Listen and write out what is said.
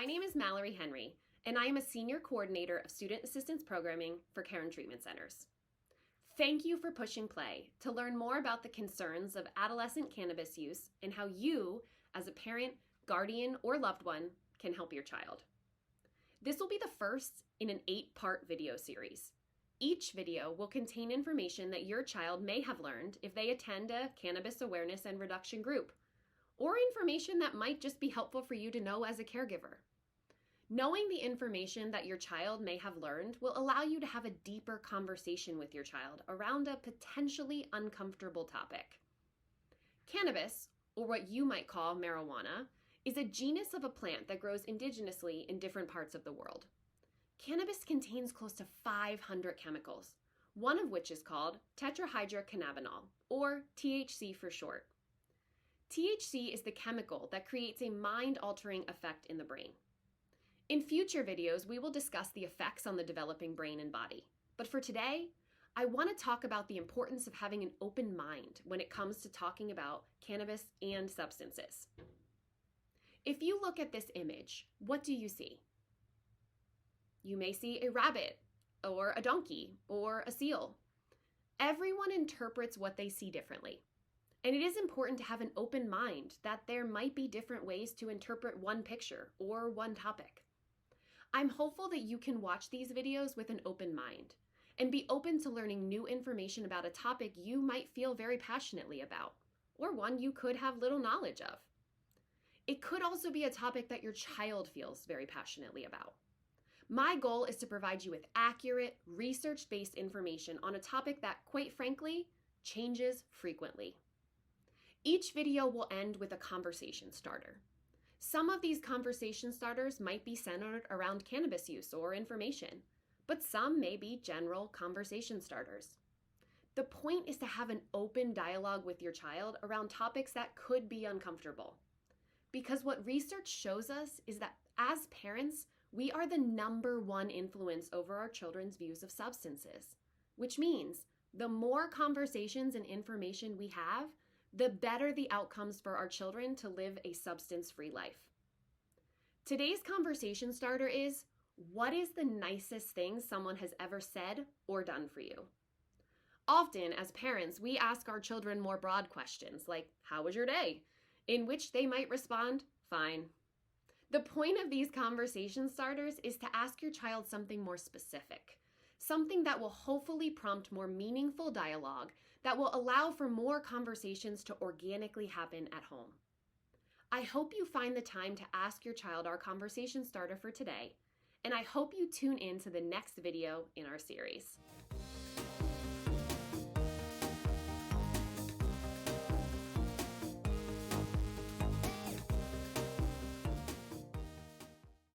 My name is Mallory Henry, and I am a Senior Coordinator of Student Assistance Programming for Caron Treatment Centers. Thank you for pushing play to learn more about the concerns of adolescent cannabis use and how you, as a parent, guardian, or loved one, can help your child. This will be the first in an 8-part video series. Each video will contain information that your child may have learned if they attend a cannabis awareness and reduction group, or information that might just be helpful for you to know as a caregiver. Knowing the information that your child may have learned will allow you to have a deeper conversation with your child around a potentially uncomfortable topic. Cannabis, or what you might call marijuana, is a genus of a plant that grows indigenously in different parts of the world. Cannabis contains close to 500 chemicals, one of which is called tetrahydrocannabinol, or THC for short. THC is the chemical that creates a mind-altering effect in the brain. In future videos, we will discuss the effects on the developing brain and body. But for today, I want to talk about the importance of having an open mind when it comes to talking about cannabis and substances. If you look at this image, what do you see? You may see a rabbit, or a donkey, or a seal. Everyone interprets what they see differently. And it is important to have an open mind that there might be different ways to interpret one picture or one topic. I'm hopeful that you can watch these videos with an open mind and be open to learning new information about a topic you might feel very passionately about, or one you could have little knowledge of. It could also be a topic that your child feels very passionately about. My goal is to provide you with accurate, research-based information on a topic that, quite frankly, changes frequently. Each video will end with a conversation starter. Some of these conversation starters might be centered around cannabis use or information, but some may be general conversation starters. The point is to have an open dialogue with your child around topics that could be uncomfortable. Because what research shows us is that as parents, we are the #1 influence over our children's views of substances, which means the more conversations and information we have, the better the outcomes for our children to live a substance-free life. Today's conversation starter is, what is the nicest thing someone has ever said or done for you? Often, as parents, we ask our children more broad questions like, how was your day? In which they might respond, fine. The point of these conversation starters is to ask your child something more specific. Something that will hopefully prompt more meaningful dialogue that will allow for more conversations to organically happen at home. I hope you find the time to ask your child our conversation starter for today, and I hope you tune in to the next video in our series.